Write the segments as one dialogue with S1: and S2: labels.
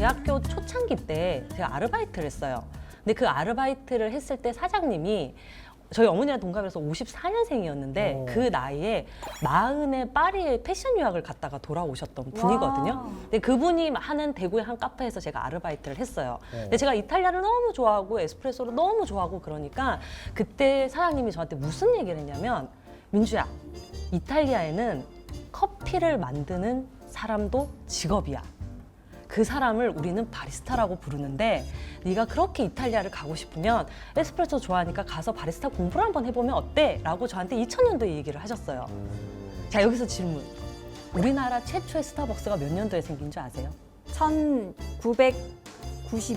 S1: 대학교 초창기 때 제가 아르바이트를 했어요. 근데 그 아르바이트를 했을 때 사장님이 저희 어머니랑 동갑이라서 54년생이었는데 그 나이에 40에 파리에 패션 유학을 갔다가 돌아오셨던 분이거든요. 근데 그분이 하는 대구의 한 카페에서 제가 아르바이트를 했어요. 근데 제가 이탈리아를 너무 좋아하고 에스프레소를 너무 좋아하고 그러니까 그때 사장님이 저한테 무슨 얘기를 했냐면 민주야, 이탈리아에는 커피를 만드는 사람도 직업이야. 그 사람을 우리는 바리스타라고 부르는데 네가 그렇게 이탈리아를 가고 싶으면 에스프레소 좋아하니까 가서 바리스타 공부를 한번 해보면 어때? 라고 저한테 2000년도에 얘기를 하셨어요. 자, 여기서 질문. 우리나라 최초의 스타벅스가 몇 년도에 생긴 줄 아세요?
S2: 1992년.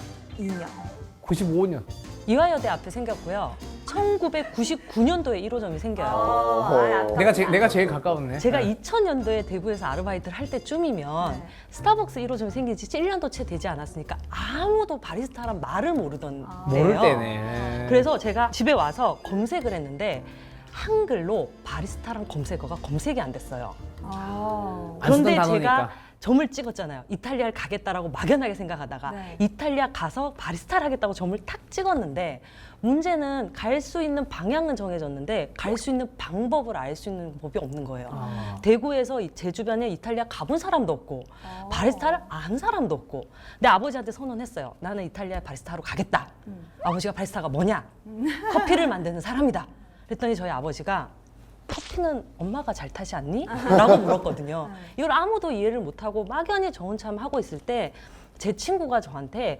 S3: 95년.
S1: 이화여대 앞에 생겼고요. 1999년도에 1호점이 생겨요.
S3: 내가 제일 가까웠네.
S1: 제가
S3: 네.
S1: 2000년도에 대구에서 아르바이트를 할 때쯤이면
S2: 네.
S1: 스타벅스 1호점이 생긴 지 1년도 채 되지 않았으니까 아무도 바리스타란 말을 모르던 때예요.
S3: 모를 때네.
S1: 그래서 제가 집에 와서 검색을 했는데 한글로 바리스타란 검색어가 검색이 안 됐어요.
S2: 아.
S3: 안 쓰던
S1: 그런데
S3: 단어니까.
S1: 제가 점을 찍었잖아요. 이탈리아를 가겠다라고 막연하게 생각하다가
S2: 네.
S1: 이탈리아 가서 바리스타를 하겠다고 점을 탁 찍었는데 문제는 갈 수 있는 방향은 정해졌는데 갈 수 있는 방법을 알 수 있는 법이 없는 거예요. 대구에서 제 주변에 이탈리아 가본 사람도 없고 바리스타를 안 사람도 없고 근데 아버지한테 선언했어요. 나는 이탈리아 바리스타로 가겠다. 아버지가 바리스타가 뭐냐? 커피를 만드는 사람이다. 그랬더니 저희 아버지가 커피는 엄마가 잘 타지 않니? 라고 물었거든요. 이걸 아무도 이해를 못하고 막연히 저 혼자 하고 있을 때 제 친구가 저한테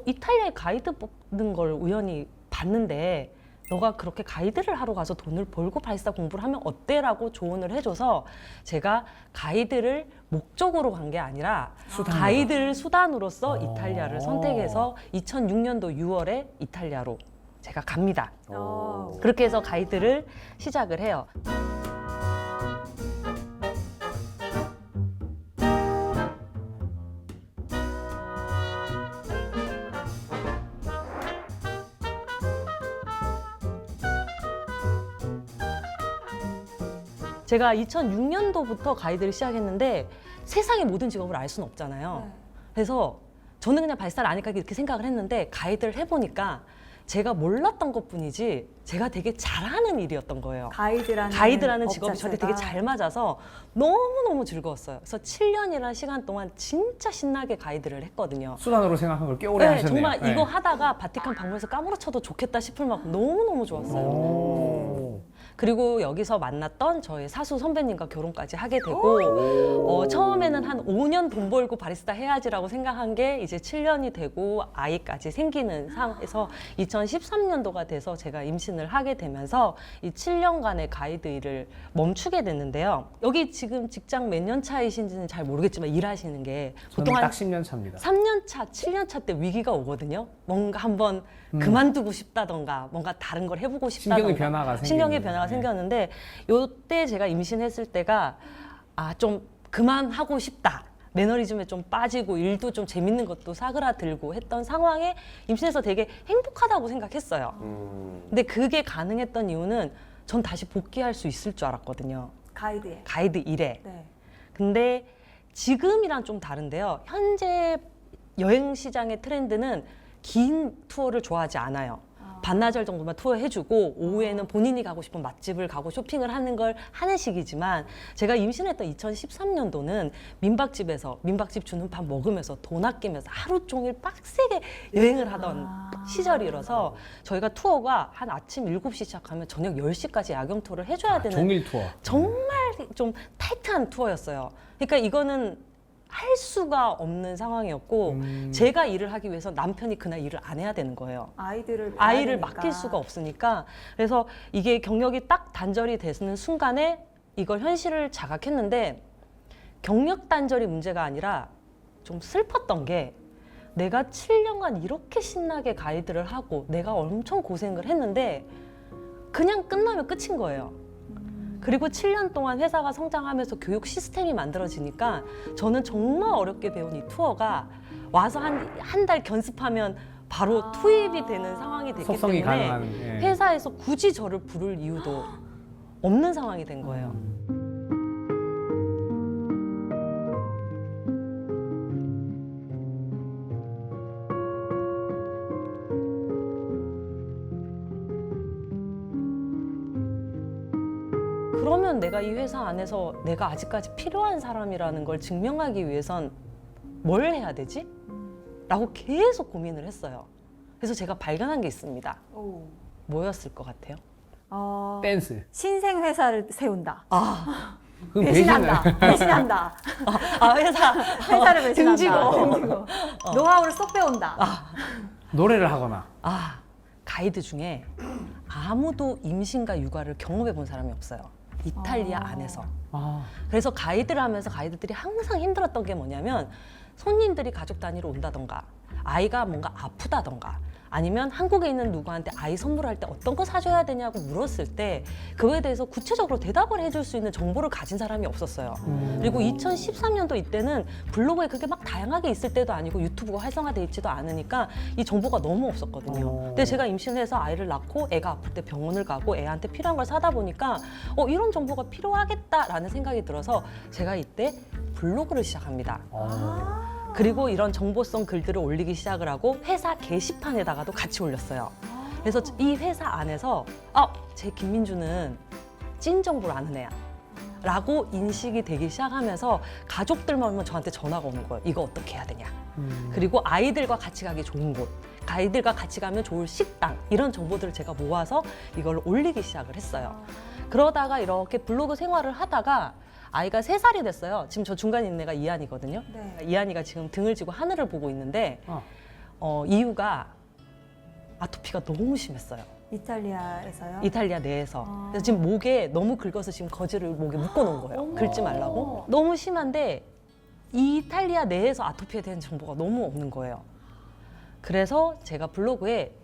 S1: 이탈리아에 가이드 뽑는 걸 우연히 봤는데 너가 그렇게 가이드를 하러 가서 돈을 벌고 바리스타 공부를 하면 어때? 라고 조언을 해줘서 제가 가이드를 목적으로 간 게 아니라 가이드를 수단으로서 이탈리아를 선택해서 2006년도 6월에 이탈리아로 제가 갑니다. 그렇게 해서 가이드를 시작을 해요. 제가 2006년도부터 가이드를 시작했는데 세상의 모든 직업을 알 수는 없잖아요. 그래서 저는 그냥 바리스타를 아니까 이렇게 생각을 했는데 가이드를 해보니까 제가 몰랐던 것뿐이지 제가 되게 잘하는 일이었던 거예요. 가이드라는 직업이 저한테 되게 잘 맞아서 너무너무 즐거웠어요. 그래서 7년이라는 시간 동안 진짜 신나게 가이드를 했거든요.
S3: 수단으로 생각한 걸 꽤 오래
S1: 네,
S3: 하셨네요.
S1: 정말
S3: 네.
S1: 이거 하다가 바티칸 방문해서 까무러쳐도 좋겠다 싶을 만큼 너무너무 좋았어요. 그리고 여기서 만났던 저희 사수 선배님과 결혼까지 하게 되고 처음에는 한 5년 돈 벌고 바리스타 해야지라고 생각한 게 이제 7년이 되고 아이까지 생기는 상황에서 2013년도가 돼서 제가 임신을 하게 되면서 이 7년간의 가이드 일을 멈추게 됐는데요. 여기 지금 직장 몇 년 차이신지는 잘 모르겠지만 일하시는 게 보통
S3: 저는
S1: 한
S3: 딱 10년 차입니다.
S1: 3년 차, 7년 차 때 위기가 오거든요. 뭔가 한번 그만두고 싶다던가 뭔가 다른 걸 해보고 싶다던가
S3: 신경의 변화가 생기는.
S1: 신경의 변화가 생겼는데 요때 제가 임신했을 때가 좀 그만하고 싶다. 매너리즘에 좀 빠지고 일도 좀 재밌는 것도 사그라들고 했던 상황에 임신해서 되게 행복하다고 생각했어요. 근데 그게 가능했던 이유는 전 다시 복귀할 수 있을 줄 알았거든요. 가이드 일에.
S2: 네.
S1: 근데 지금이랑 좀 다른데요. 현재 여행 시장의 트렌드는 긴 투어를 좋아하지 않아요. 반나절 정도만 투어 해주고 오후에는 본인이 가고 싶은 맛집을 가고 쇼핑을 하는 걸 하는 시기지만 제가 임신했던 2013년도는 민박집에서 민박집 주는 밥 먹으면서 돈 아끼면서 하루 종일 빡세게 여행을 하던 시절이라서 저희가 투어가 한 아침 7시 시작하면 저녁 10시까지 야경 투어를 해줘야 되는
S3: 종일 투어.
S1: 정말 좀 타이트한 투어였어요. 그러니까 이거는 할 수가 없는 상황이었고 제가 일을 하기 위해서 남편이 그날 일을 안 해야 되는 거예요. 아이를 맡길 수가 없으니까. 그래서 이게 경력이 딱 단절이 되는 순간에 이걸 현실을 자각했는데 경력 단절이 문제가 아니라 좀 슬펐던 게 내가 7년간 이렇게 신나게 가이드를 하고 내가 엄청 고생을 했는데 그냥 끝나면 끝인 거예요. 그리고 7년 동안 회사가 성장하면서 교육 시스템이 만들어지니까 저는 정말 어렵게 배운 이 투어가 와서 한 달 견습하면 바로 투입이 되는 상황이 됐기
S3: 속성이
S1: 때문에
S3: 가능한, 예.
S1: 회사에서 굳이 저를 부를 이유도 없는 상황이 된 거예요. 그러면 내가 이 회사 안에서 내가 아직까지 필요한 사람이라는 걸 증명하기 위해선 뭘 해야 되지? 라고 계속 고민을 했어요. 그래서 제가 발견한 게 있습니다.
S2: 오.
S1: 뭐였을 것 같아요?
S3: 댄스.
S2: 신생 회사를 세운다.
S3: 그럼
S2: 배신한다. 배신한다. 회사를 배신한다. 등지고. 노하우를 쏙 배운다.
S3: 노래를 하거나.
S1: 가이드 중에 아무도 임신과 육아를 경험해 본 사람이 없어요. 이탈리아 안에서. 그래서 가이드를 하면서 가이드들이 항상 힘들었던 게 뭐냐면 손님들이 가족 단위로 온다던가 아이가 뭔가 아프다던가 아니면 한국에 있는 누구한테 아이 선물할 때 어떤 거 사줘야 되냐고 물었을 때 그거에 대해서 구체적으로 대답을 해줄 수 있는 정보를 가진 사람이 없었어요. 그리고 2013년도 이때는 블로그에 그게 막 다양하게 있을 때도 아니고 유튜브가 활성화돼 있지도 않으니까 이 정보가 너무 없었거든요. 근데 제가 임신해서 아이를 낳고 애가 아플 때 병원을 가고 애한테 필요한 걸 사다 보니까 이런 정보가 필요하겠다라는 생각이 들어서 제가 이때 블로그를 시작합니다. 그리고 이런 정보성 글들을 올리기 시작을 하고 회사 게시판에다가도 같이 올렸어요. 그래서 이 회사 안에서 제 김민주는 찐 정보를 아는 애야 라고 인식이 되기 시작하면서 가족들만 오면 저한테 전화가 오는 거예요. 이거 어떻게 해야 되냐. 그리고 아이들과 같이 가기 좋은 곳, 아이들과 같이 가면 좋을 식당 이런 정보들을 제가 모아서 이걸 올리기 시작을 했어요. 그러다가 이렇게 블로그 생활을 하다가 아이가 3살이 됐어요. 지금 저 중간에 있는 애가 이한이거든요.
S2: 네.
S1: 이한이가 지금 등을 지고 하늘을 보고 있는데 이유가 아토피가 너무 심했어요.
S2: 이탈리아에서요?
S1: 이탈리아 내에서. 그래서 지금 목에 너무 긁어서 지금 거즈를 목에 묶어놓은 거예요. 긁지 말라고. 너무 심한데 이탈리아 내에서 아토피에 대한 정보가 너무 없는 거예요. 그래서 제가 블로그에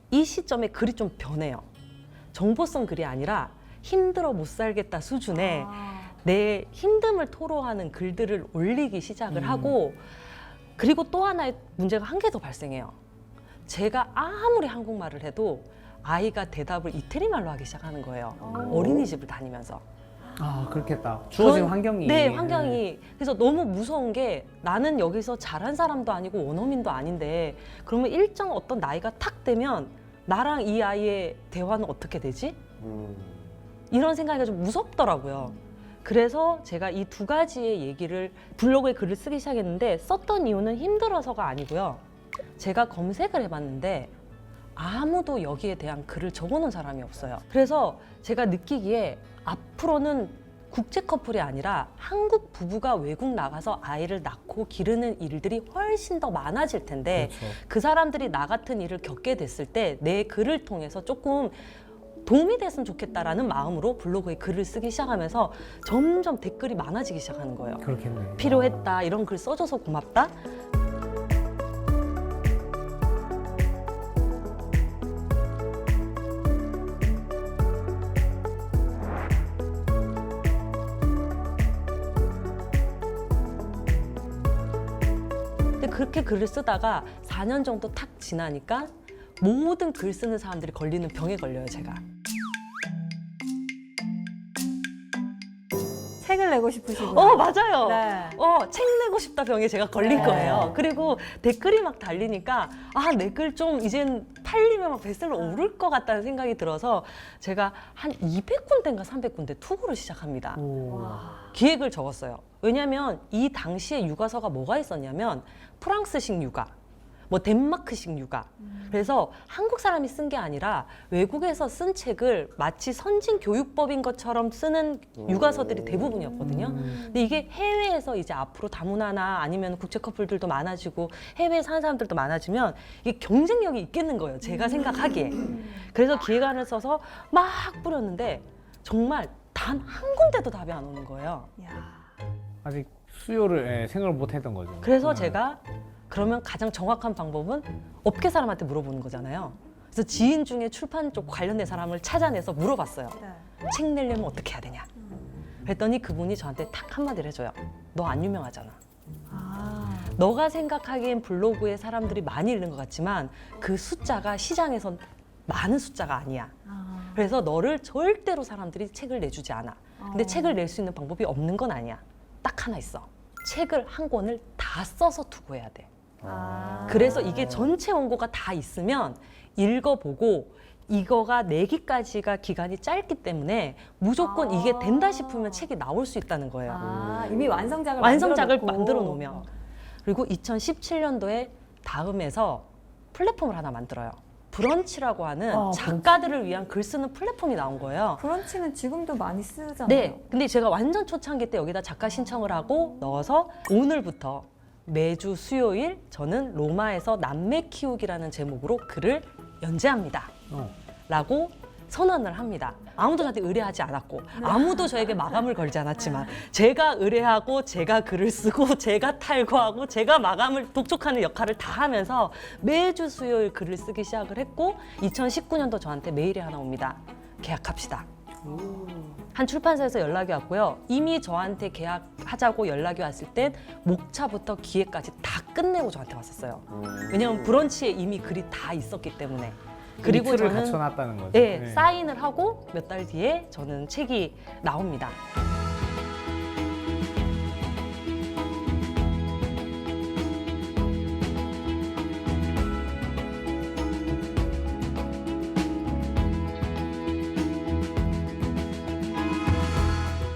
S1: 이 시점에 글이 좀 변해요. 정보성 글이 아니라 힘들어 못 살겠다 수준의 내 힘듦을 토로하는 글들을 올리기 시작을 하고 그리고 또 하나의 문제가 한 개 더 발생해요. 제가 아무리 한국말을 해도 아이가 대답을 이태리 말로 하기 시작하는 거예요. 어린이집을 다니면서.
S3: 그렇겠다. 주어진 환경이.
S1: 네, 환경이. 그래서 너무 무서운 게 나는 여기서 잘한 사람도 아니고 원어민도 아닌데 그러면 일정 어떤 나이가 탁 되면 나랑 이 아이의 대화는 어떻게 되지? 이런 생각이 좀 무섭더라고요. 그래서 제가 이 2가지의 얘기를 블로그에 글을 쓰기 시작했는데 썼던 이유는 힘들어서가 아니고요. 제가 검색을 해봤는데 아무도 여기에 대한 글을 적어놓은 사람이 없어요. 그래서 제가 느끼기에 앞으로는 국제 커플이 아니라 한국 부부가 외국 나가서 아이를 낳고 기르는 일들이 훨씬 더 많아질 텐데
S3: 그렇죠.
S1: 그 사람들이 나 같은 일을 겪게 됐을 때 내 글을 통해서 조금 도움이 됐으면 좋겠다라는 마음으로 블로그에 글을 쓰기 시작하면서 점점 댓글이 많아지기 시작하는 거예요.
S3: 그렇겠네.
S1: 필요했다, 이런 글 써줘서 고맙다. 근데 그렇게 글을 쓰다가 4년 정도 탁 지나니까 모든 글 쓰는 사람들이 걸리는 병에 걸려요, 제가.
S2: 책을 내고 싶으시고요.
S1: 맞아요.
S2: 네.
S1: 책 내고 싶다 병에 제가 걸린 거예요. 그리고 댓글이 막 달리니까 내 글 좀 이젠 팔리면 막 베스트셀러 오를 것 같다는 생각이 들어서 제가 한 200군데인가 300군데 투고를 시작합니다. 기획을 적었어요. 왜냐하면 이 당시에 육아서가 뭐가 있었냐면 프랑스식 육아, 뭐 덴마크식 육아. 그래서 한국 사람이 쓴 게 아니라 외국에서 쓴 책을 마치 선진 교육법인 것처럼 쓰는 육아서들이 대부분이었거든요. 근데 이게 해외에서 이제 앞으로 다문화나 아니면 국제 커플들도 많아지고 해외에 사는 사람들도 많아지면 이게 경쟁력이 있겠는 거예요. 제가 생각하기에. 그래서 기획안을 써서 막 뿌렸는데 정말 단 한 군데도 답이 안 오는 거예요.
S3: 아직 수요를 생각을 못 했던 거죠.
S1: 그래서 제가 그러면 가장 정확한 방법은 업계 사람한테 물어보는 거잖아요. 그래서 지인 중에 출판 쪽 관련된 사람을 찾아내서 물어봤어요. 책 내려면 어떻게 해야 되냐. 그랬더니 그분이 저한테 탁 한마디를 해줘요. 너 안 유명하잖아. 너가 생각하기엔 블로그에 사람들이 많이 읽는 것 같지만 그 숫자가 시장에선 많은 숫자가 아니야. 그래서 너를 절대로 사람들이 책을 내주지 않아. 근데 책을 낼 수 있는 방법이 없는 건 아니야. 딱 하나 있어. 책을 한 권을 다 써서 투고해야 돼. 그래서 이게 전체 원고가 다 있으면 읽어보고 이거가 내기까지가 기간이 짧기 때문에 무조건 이게 된다 싶으면 책이 나올 수 있다는 거예요.
S2: 이미 완성작을
S1: 완성작을
S2: 만들어 놓고.
S1: 만들어 놓으면. 그리고 2017년도에 다음에서 플랫폼을 하나 만들어요. 브런치라고 하는 작가들을 위한 글 쓰는 플랫폼이 나온 거예요.
S2: 브런치는 지금도 많이 쓰잖아요.
S1: 네. 근데 제가 완전 초창기 때 여기다 작가 신청을 하고 넣어서 오늘부터 매주 수요일 저는 로마에서 남매 키우기라는 제목으로 글을 연재합니다. 라고 선언을 합니다. 아무도 저한테 의뢰하지 않았고 아무도 저에게 마감을 걸지 않았지만 제가 의뢰하고 제가 글을 쓰고 제가 탈고하고 제가 마감을 독촉하는 역할을 다 하면서 매주 수요일 글을 쓰기 시작을 했고 2019년도 저한테 메일이 하나 옵니다. 계약합시다. 한 출판사에서 연락이 왔고요. 이미 저한테 계약하자고 연락이 왔을 땐 목차부터 기획까지 다 끝내고 저한테 왔었어요. 왜냐하면 브런치에 이미 글이 다 있었기 때문에. 그리고
S3: 이틀을
S1: 저는
S3: 갖춰놨다는 거죠.
S1: 네, 사인을 하고 몇 달 뒤에 저는 책이 나옵니다.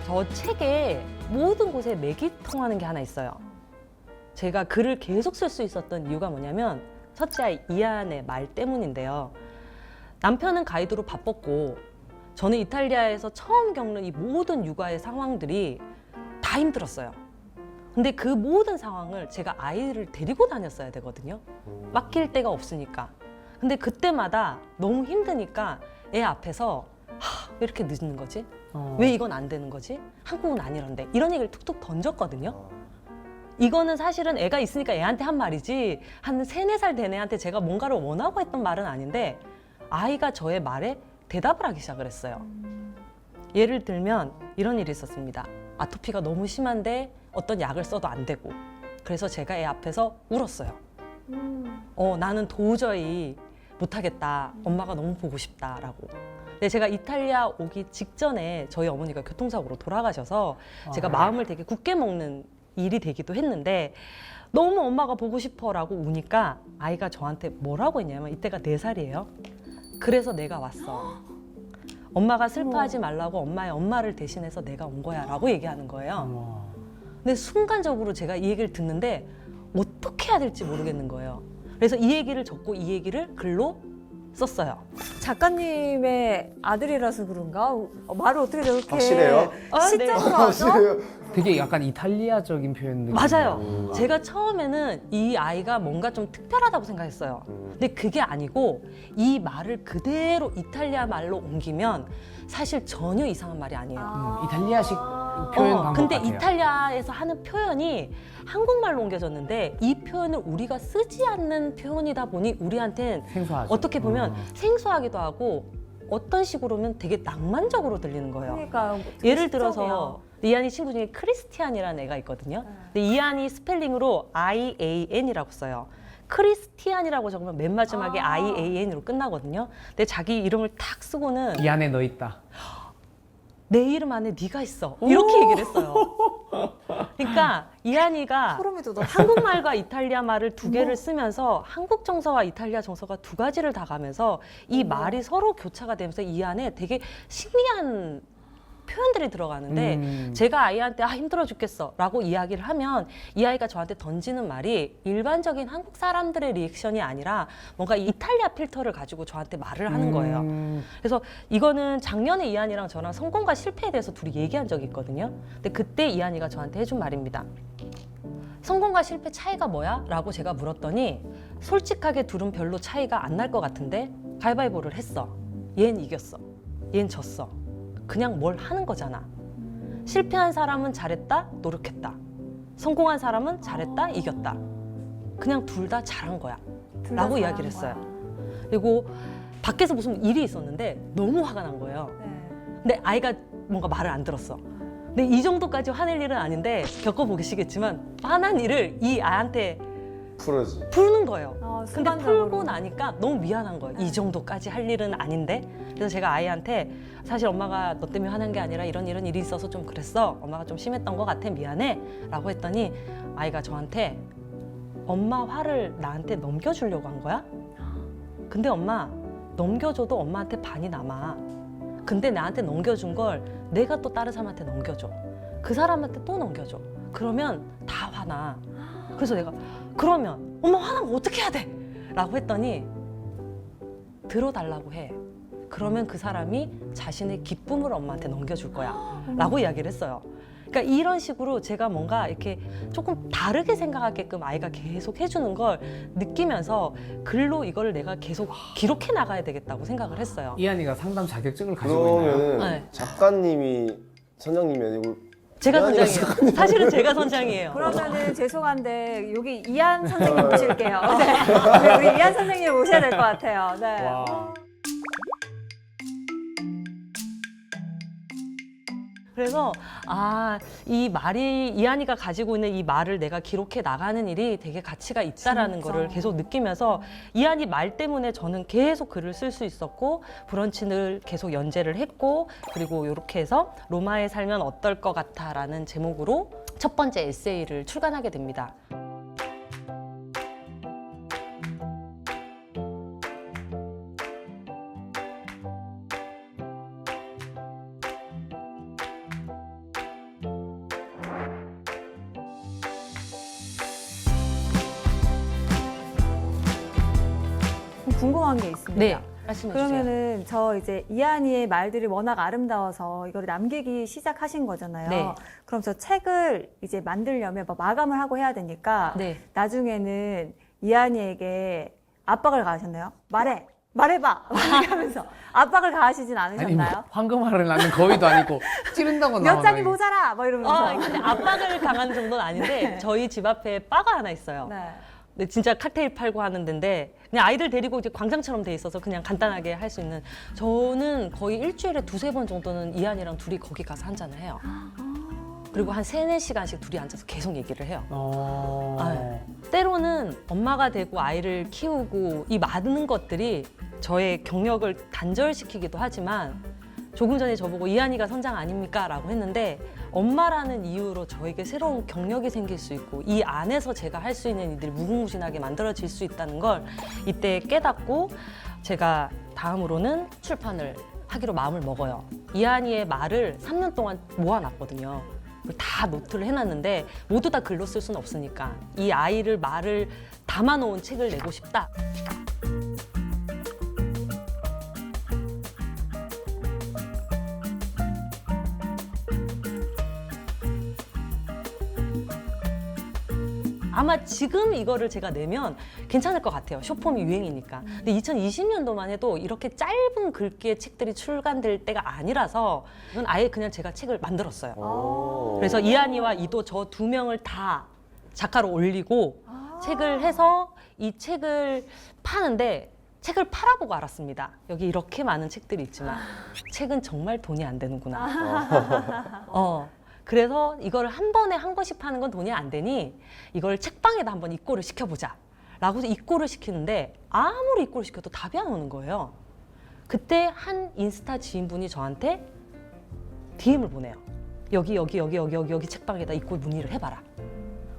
S1: 저 책에 모든 곳에 맥이 통하는 게 하나 있어요. 제가 글을 계속 쓸 수 있었던 이유가 뭐냐면 첫째 아이 이안의 말 때문인데요. 남편은 가이드로 바빴고 저는 이탈리아에서 처음 겪는 이 모든 육아의 상황들이 다 힘들었어요. 근데 그 모든 상황을 제가 아이를 데리고 다녔어야 되거든요. 맡길 데가 없으니까. 근데 그때마다 너무 힘드니까 애 앞에서 왜 이렇게 늦는 거지? 왜 이건 안 되는 거지? 한국은 아니란데. 이런 얘기를 툭툭 던졌거든요. 이거는 사실은 애가 있으니까 애한테 한 말이지 한 3, 4살 된 애한테 제가 뭔가를 원하고 했던 말은 아닌데 아이가 저의 말에 대답을 하기 시작을 했어요. 예를 들면 이런 일이 있었습니다. 아토피가 너무 심한데 어떤 약을 써도 안 되고 그래서 제가 애 앞에서 울었어요. 나는 도저히 못하겠다. 엄마가 너무 보고 싶다라고. 근데 제가 이탈리아 오기 직전에 저희 어머니가 교통사고로 돌아가셔서 제가 마음을 되게 굳게 먹는 일이 되기도 했는데 너무 엄마가 보고 싶어라고 우니까 아이가 저한테 뭐라고 했냐면 이때가 4살이에요. 그래서 내가 왔어. 엄마가 슬퍼하지 말라고 엄마의 엄마를 대신해서 내가 온 거야 라고 얘기하는 거예요. 근데 순간적으로 제가 이 얘기를 듣는데 어떻게 해야 될지 모르겠는 거예요. 그래서 이 얘기를 적고 이 얘기를 글로 썼어요.
S2: 작가님의 아들이라서 그런가? 말을 어떻게 저렇게
S4: 확실해요?
S2: 시적으로 하죠?
S3: 되게 약간 이탈리아적인 표현.
S1: 맞아요. 제가 처음에는 이 아이가 뭔가 좀 특별하다고 생각했어요. 근데 그게 아니고 이 말을 그대로 이탈리아 말로 옮기면 사실 전혀 이상한 말이 아니에요.
S3: 이탈리아식 표현 방법
S1: 근데
S3: 같아요.
S1: 이탈리아에서 하는 표현이 한국말로 옮겨졌는데 이 표현을 우리가 쓰지 않는 표현이다 보니 우리한테는
S3: 생소하죠.
S1: 어떻게 보면 생소하기도 하고 어떤 식으로면 되게 낭만적으로 들리는 거예요.
S2: 그러니까
S1: 예를 들어서 이한이 친구 중에 크리스티안이라는 애가 있거든요. 근데 이한이 스펠링으로 IAN이라고 써요. 크리스티안이라고 적으면 맨 마지막에 IAN으로 끝나거든요. 근데 자기 이름을 탁 쓰고는
S3: 이 안에 너 있다.
S1: 내 이름 안에 네가 있어. 이렇게 얘기를 했어요. 그러니까 이한이가
S2: 소름이 돋아.
S1: 한국말과 이탈리아 말을 두 개를 쓰면서 한국 정서와 이탈리아 정서가 두 가지를 다 가면서 이 말이 서로 교차가 되면서 이 안에 되게 신기한 표현들이 들어가는데 제가 아이한테 힘들어 죽겠어 라고 이야기를 하면 이 아이가 저한테 던지는 말이 일반적인 한국 사람들의 리액션이 아니라 뭔가 이탈리아 필터를 가지고 저한테 말을 하는 거예요. 그래서 이거는 작년에 이한이랑 저랑 성공과 실패에 대해서 둘이 얘기한 적이 있거든요. 근데 그때 이한이가 저한테 해준 말입니다. 성공과 실패 차이가 뭐야? 라고 제가 물었더니 솔직하게 둘은 별로 차이가 안 날 것 같은데 가위바위보를 했어. 얜 이겼어. 얜 졌어. 그냥 뭘 하는 거잖아. 실패한 사람은 잘했다, 노력했다. 성공한 사람은 잘했다, 이겼다. 그냥 둘 다 잘한 거야. 라고 이야기를 했어요. 그리고 밖에서 무슨 일이 있었는데 너무 화가 난 거예요. 근데 아이가 뭔가 말을 안 들었어. 근데 이 정도까지 화낼 일은 아닌데 겪어보시겠지만 화난 일을 이 아이한테
S4: 풀어지.
S1: 푸는 거예요. 근데
S2: 순간적으로.
S1: 풀고 나니까 너무 미안한 거예요. 이 정도까지 할 일은 아닌데. 그래서 제가 아이한테 사실 엄마가 너 때문에 화난 게 아니라 이런 일이 있어서 좀 그랬어. 엄마가 좀 심했던 것 같아. 미안해. 라고 했더니 아이가 저한테 엄마 화를 나한테 넘겨주려고 한 거야? 근데 엄마 넘겨줘도 엄마한테 반이 남아. 근데 나한테 넘겨준 걸 내가 또 다른 사람한테 넘겨줘. 그 사람한테 또 넘겨줘. 그러면 다 화나. 그래서 내가 그러면 엄마 화나면 어떻게 해야 돼? 라고 했더니 들어달라고 해. 그러면 그 사람이 자신의 기쁨을 엄마한테 넘겨줄 거야. 라고 이야기를 했어요. 그러니까 이런 식으로 제가 뭔가 이렇게 조금 다르게 생각하게끔 아이가 계속 해주는 걸 느끼면서 글로 이걸 내가 계속 기록해 나가야 되겠다고 생각을 했어요.
S3: 이한이가 상담 자격증을 가지고 있나요?
S4: 그러면은
S1: 네.
S4: 작가님이 선장님이 아니고
S1: 제가
S4: 이한이가
S1: 선장이에요. 사실은 제가 선장이에요.
S2: 그러면은 죄송한데 여기 이한 선생님 모실게요. 네. 우리 이한 선생님 모셔야 될 것 같아요. 네.
S3: 와.
S1: 그래서 이 말이 이한이가 가지고 있는 이 말을 내가 기록해 나가는 일이 되게 가치가 있다라는
S2: 진짜.
S1: 거를 계속 느끼면서 이한이 말 때문에 저는 계속 글을 쓸 수 있었고 브런치를 계속 연재를 했고 그리고 이렇게 해서 로마에 살면 어떨 것 같아라는 제목으로 첫 번째 에세이를 출간하게 됩니다.
S2: 궁금한 게 있습니다.
S1: 네, 말씀해 주세요.
S2: 그러면은 저 이제 이한이의 말들이 워낙 아름다워서 이걸 남기기 시작하신 거잖아요.
S1: 네.
S2: 그럼 저 책을 이제 만들려면 막 마감을 하고 해야 되니까
S1: 네.
S2: 나중에는 이한이에게 압박을 가하셨나요? 말해봐 이렇게 하면서 압박을 가하시진
S3: 아니 뭐
S2: 않으셨나요?
S3: 황금알을 낳는 거위도 아니고 찌른다고
S2: 몇 장이
S3: 나오면
S2: 모자라 막 이러면서.
S1: 근데 압박을 당하는 정도는 아닌데 저희 집 앞에 바가 하나 있어요.
S2: 네.
S1: 네, 진짜 칵테일 팔고 하는 데인데 그냥 아이들 데리고 이제 광장처럼 돼 있어서 그냥 간단하게 할 수 있는 저는 거의 일주일에 2-3번 정도는 이한이랑 둘이 거기 가서 한 잔을 해요. 그리고 한 3-4시간씩 둘이 앉아서 계속 얘기를 해요. 때로는 엄마가 되고 아이를 키우고 이 많은 것들이 저의 경력을 단절시키기도 하지만 조금 전에 저보고 이한이가 선장 아닙니까? 라고 했는데 엄마라는 이유로 저에게 새로운 경력이 생길 수 있고 이 안에서 제가 할 수 있는 일들이 무궁무진하게 만들어질 수 있다는 걸 이때 깨닫고 제가 다음으로는 출판을 하기로 마음을 먹어요. 이한이의 말을 3년 동안 모아놨거든요. 다 노트를 해놨는데 모두 다 글로 쓸 수는 없으니까 이 아이를 말을 담아놓은 책을 내고 싶다. 아마 지금 이거를 제가 내면 괜찮을 것 같아요. 숏폼이 유행이니까. 근데 2020년도만 해도 이렇게 짧은 글귀의 책들이 출간될 때가 아니라서 이건 아예 그냥 제가 책을 만들었어요.
S4: 오.
S1: 그래서 이한이와 이도 저 2명을 다 작가로 올리고 책을 해서 이 책을 파는데 책을 팔아보고 알았습니다. 여기 이렇게 많은 책들이 있지만 책은 정말 돈이 안 되는구나. 그래서 이걸 한 번에 한 권씩 파는 건 돈이 안 되니 이걸 책방에다 한번 입고를 시켜보자 라고 해서 입고를 시키는데 아무리 입고를 시켜도 답이 안 오는 거예요. 그때 한 인스타 지인분이 저한테 DM을 보내요. 여기 책방에다 입고 문의를 해봐라.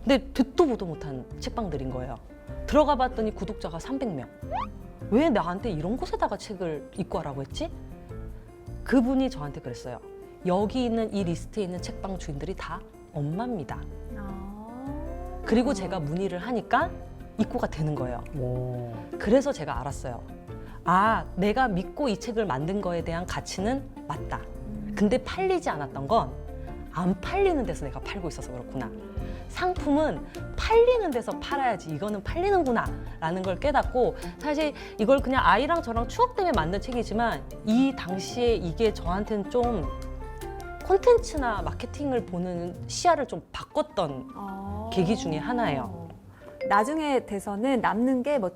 S1: 근데 듣도 보도 못한 책방들인 거예요. 들어가 봤더니 구독자가 300명. 왜 나한테 이런 곳에다가 책을 입고 하라고 했지? 그분이 저한테 그랬어요. 여기 있는 이 리스트에 있는 책방 주인들이 다 엄마입니다. 그리고 제가 문의를 하니까 입고가 되는 거예요.
S3: 오.
S1: 그래서 제가 알았어요. 내가 믿고 이 책을 만든 거에 대한 가치는 맞다. 근데 팔리지 않았던 건 안 팔리는 데서 내가 팔고 있어서 그렇구나. 상품은 팔리는 데서 팔아야지 이거는 팔리는구나 라는 걸 깨닫고 사실 이걸 그냥 아이랑 저랑 추억 때문에 만든 책이지만 이 당시에 이게 저한테는 좀 콘텐츠나 마케팅을 보는 시야를 좀 바꿨던 계기 중에 하나예요.
S2: 나중에 돼서는 남는 게 뭐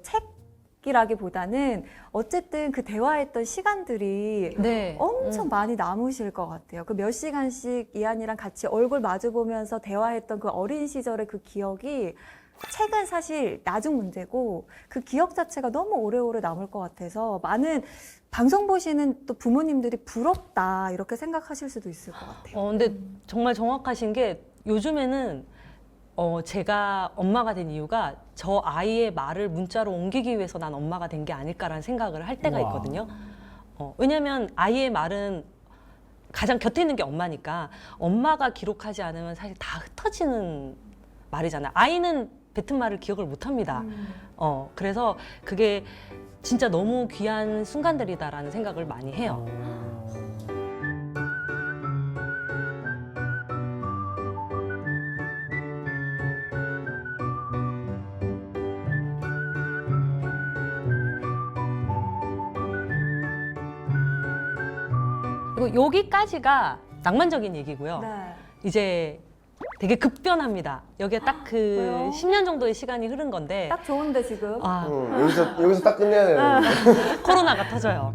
S2: 책이라기보다는 어쨌든 그 대화했던 시간들이
S1: 네.
S2: 엄청 많이 남으실 것 같아요. 그 몇 시간씩 이한이랑 같이 얼굴 마주 보면서 대화했던 그 어린 시절의 그 기억이 책은 사실 나중 문제고 그 기억 자체가 너무 오래오래 남을 것 같아서 많은 방송 보시는 또 부모님들이 부럽다 이렇게 생각하실 수도 있을 것 같아요.
S1: 근데 정말 정확하신 게 요즘에는 제가 엄마가 된 이유가 저 아이의 말을 문자로 옮기기 위해서 난 엄마가 된 게 아닐까라는 생각을 할 때가
S3: 우와.
S1: 있거든요. 왜냐하면 아이의 말은 가장 곁에 있는 게 엄마니까 엄마가 기록하지 않으면 사실 다 흩어지는 말이잖아요. 아이는 뱉은 말을 기억을 못 합니다. 그래서 그게 진짜 너무 귀한 순간들이다라는 생각을 많이 해요. 그리고 여기까지가 낭만적인 얘기고요.
S2: 네.
S1: 이제 되게 급변합니다. 여기에 딱 그
S2: 왜요?
S1: 10년 정도의 시간이 흐른 건데
S2: 딱 좋은데 지금.
S1: 아,
S4: 여기서 딱 끝내야 되는데.
S1: 코로나가 터져요.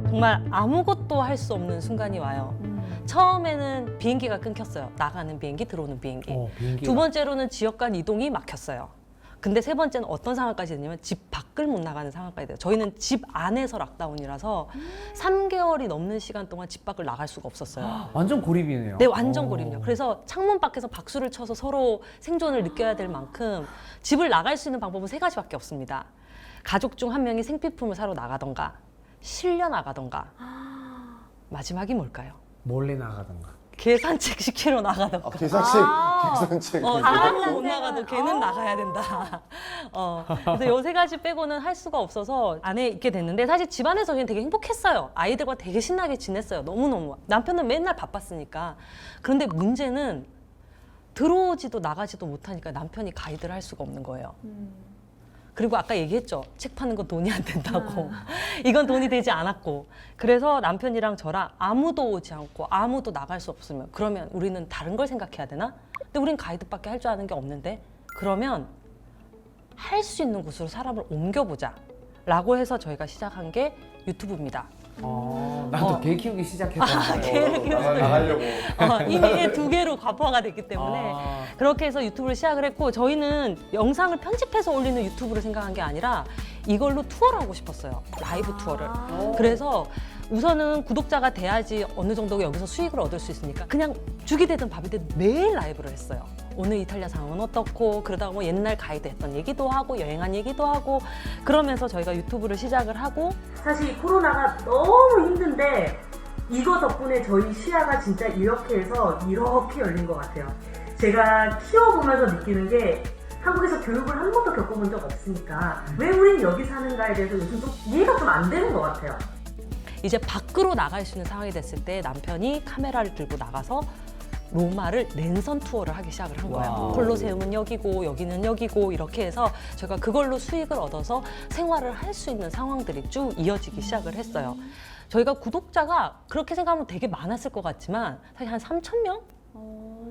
S1: 정말 아무것도 할 수 없는 순간이 와요. 처음에는 비행기가 끊겼어요. 나가는 비행기, 들어오는 비행기.
S3: 비행기가.
S1: 두 번째로는 지역 간 이동이 막혔어요. 근데 세 번째는 어떤 상황까지 됐냐면 집 밖을 못 나가는 상황까지 돼요. 저희는 집 안에서 락다운이라서 3개월이 넘는 시간 동안 집 밖을 나갈 수가 없었어요.
S3: 완전 고립이네요.
S1: 네, 완전 고립이요. 그래서 창문 밖에서 박수를 쳐서 서로 생존을 느껴야 될 만큼 집을 나갈 수 있는 방법은 3가지밖에 없습니다. 가족 중 한 명이 생필품을 사러 나가던가 실려 나가던가 마지막이 뭘까요?
S3: 몰래 나가던가.
S1: 개 산책 시키러 나가던가.
S4: 계산책.
S1: 사람은 못 나가도 걔는 나가야 된다. 그래서 요 3가지 빼고는 할 수가 없어서 안에 있게 됐는데 사실 집안에서 그냥 되게 행복했어요. 아이들과 되게 신나게 지냈어요. 너무너무. 남편은 맨날 바빴으니까. 그런데 문제는 들어오지도 나가지도 못하니까 남편이 가이드를 할 수가 없는 거예요. 그리고 아까 얘기했죠. 책 파는 건 돈이 안 된다고. 이건 돈이 되지 않았고. 그래서 남편이랑 저랑 아무도 오지 않고 아무도 나갈 수 없으면 그러면 우리는 다른 걸 생각해야 되나? 근데 우린 가이드밖에 할 줄 아는 게 없는데 그러면 할 수 있는 곳으로 사람을 옮겨보자 라고 해서 저희가 시작한 게 유튜브입니다.
S3: 나도 개 키우기 시작했다.
S1: 개를 키우고
S4: 나가려고.
S1: 이미 애 2개로 과부하가 됐기 때문에 그렇게 해서 유튜브를 시작을 했고 저희는 영상을 편집해서 올리는 유튜브를 생각한 게 아니라 이걸로 투어를 하고 싶었어요. 라이브 투어를. 그래서 우선은 구독자가 돼야지 어느 정도 여기서 수익을 얻을 수 있으니까 그냥 죽이 되든 밥이 되든 매일 라이브를 했어요. 오늘 이탈리아 상황은 어떻고 그러다가 뭐 옛날 가이드 했던 얘기도 하고 여행한 얘기도 하고 그러면서 저희가 유튜브를 시작을 하고
S5: 사실 이 코로나가 너무 힘든데 이거 덕분에 저희 시야가 진짜 이렇게 해서 이렇게 열린 것 같아요. 제가 키워보면서 느끼는 게 한국에서 교육을 한 번도 겪어본 적 없으니까 왜 우린 여기 사는가에 대해서 요즘 좀 이해가 좀 안 되는 것 같아요.
S1: 이제 밖으로 나갈 수 있는 상황이 됐을 때 남편이 카메라를 들고 나가서 로마를 랜선 투어를 하기 시작을 한 거예요.
S3: 와우.
S1: 콜로세움은 여기고 여기는 여기고 이렇게 해서 제가 그걸로 수익을 얻어서 생활을 할 수 있는 상황들이 쭉 이어지기 시작을 했어요. 저희가 구독자가 그렇게 생각하면 되게 많았을 것 같지만 사실 한 3,000명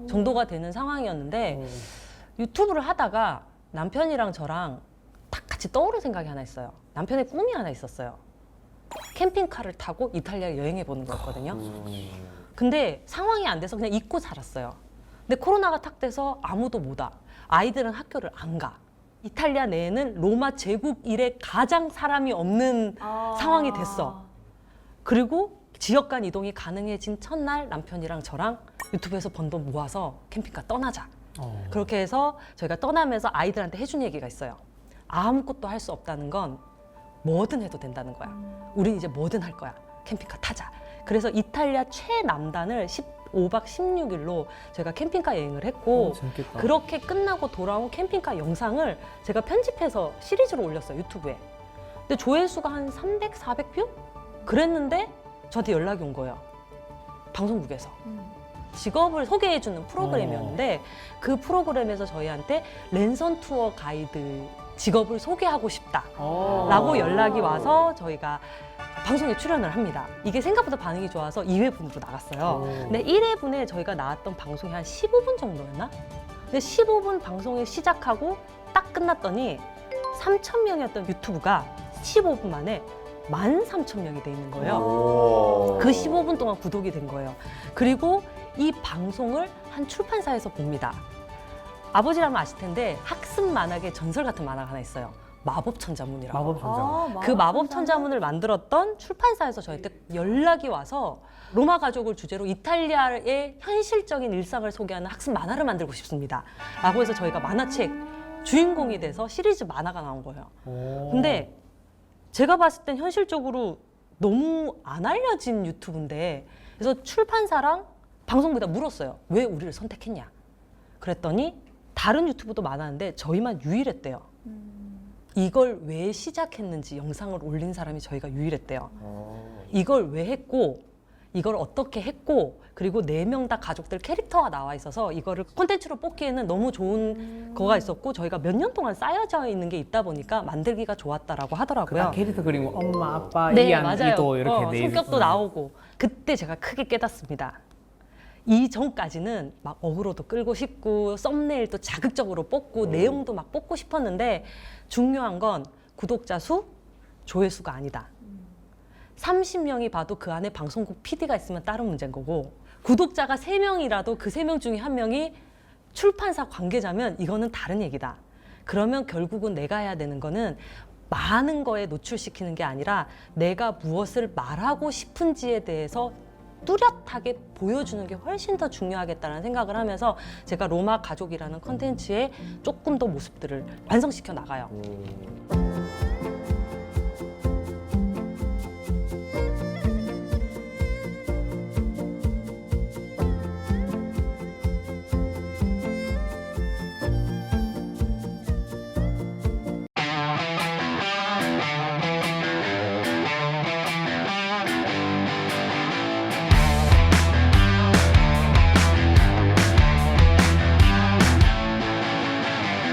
S1: 정도가 되는 상황이었는데 유튜브를 하다가 남편이랑 저랑 딱 같이 떠오른 생각이 하나 있어요. 남편의 꿈이 하나 있었어요. 캠핑카를 타고 이탈리아 여행해 보는 거였거든요. 근데 상황이 안 돼서 그냥 잊고 살았어요. 근데 코로나가 탁 돼서 아무도 못 와. 아이들은 학교를 안 가. 이탈리아 내에는 로마 제국 이래 가장 사람이 없는 상황이 됐어. 그리고 지역 간 이동이 가능해진 첫날 남편이랑 저랑 유튜브에서 번 돈 모아서 캠핑카 떠나자. 그렇게 해서 저희가 떠나면서 아이들한테 해준 얘기가 있어요. 아무것도 할 수 없다는 건 뭐든 해도 된다는 거야. 우린 이제 뭐든 할 거야. 캠핑카 타자. 그래서 이탈리아 최남단을 15박 16일로 저희가 캠핑카 여행을 했고
S3: 재밌겠다.
S1: 그렇게 끝나고 돌아온 캠핑카 영상을 제가 편집해서 시리즈로 올렸어요. 유튜브에. 근데 조회수가 한 300, 400뷰? 그랬는데 저한테 연락이 온 거예요. 방송국에서. 직업을 소개해주는 프로그램이었는데 그 프로그램에서 저희한테 랜선 투어 가이드 직업을 소개하고 싶다라고 연락이 와서 저희가 방송에 출연을 합니다. 이게 생각보다 반응이 좋아서 2회분으로 나갔어요. 근데 1회분에 저희가 나왔던 방송이 한 15분 정도였나? 근데 15분 방송을 시작하고 딱 끝났더니 3,000명이었던 유튜브가 15분 만에 13,000명이 돼 있는 거예요. 그 15분 동안 구독이 된 거예요. 그리고 이 방송을 한 출판사에서 봅니다. 아버지라면 아실 텐데 학습 만학의 전설 같은 만화가 하나 있어요. 마법 천자문이라고.
S3: 마법 천장.
S1: 그 마법 천자문을 만들었던 출판사에서 저한테 연락이 와서 로마 가족을 주제로 이탈리아의 현실적인 일상을 소개하는 학습 만화를 만들고 싶습니다. 라고 해서 저희가 만화책 주인공이 돼서 시리즈 만화가 나온 거예요. 근데 제가 봤을 땐 현실적으로 너무 안 알려진 유튜브인데, 그래서 출판사랑 방송국에다 물었어요. 왜 우리를 선택했냐? 그랬더니 다른 유튜브도 많았는데 저희만 유일했대요. 이걸 왜 시작했는지 영상을 올린 사람이 저희가 유일했대요. 이걸 왜 했고, 이걸 어떻게 했고, 그리고 4명 다 가족들 캐릭터가 나와 있어서 이거를 콘텐츠로 뽑기에는 너무 좋은 거가 있었고, 저희가 몇 년 동안 쌓여져 있는 게 있다 보니까 만들기가 좋았다라고 하더라고요.
S3: 캐릭터 그리고 엄마, 아빠,
S1: 네,
S3: 이안,
S1: 맞아요.
S3: 이도 이렇게 돼
S1: 성격도
S3: 있어요.
S1: 나오고. 그때 제가 크게 깨닫습니다. 이 전까지는 막 어그로도 끌고 싶고 썸네일도 자극적으로 뽑고 내용도 막 뽑고 싶었는데, 중요한 건 구독자 수, 조회수가 아니다. 30명이 봐도 그 안에 방송국 PD가 있으면 다른 문제인 거고, 구독자가 3명이라도 그 3명 중에 1명이 출판사 관계자면 이거는 다른 얘기다. 그러면 결국은 내가 해야 되는 거는 많은 거에 노출시키는 게 아니라 내가 무엇을 말하고 싶은지에 대해서 뚜렷하게 보여주는 게 훨씬 더 중요하겠다는 생각을 하면서 제가 로마 가족이라는 컨텐츠에 조금 더 모습들을 완성시켜 나가요.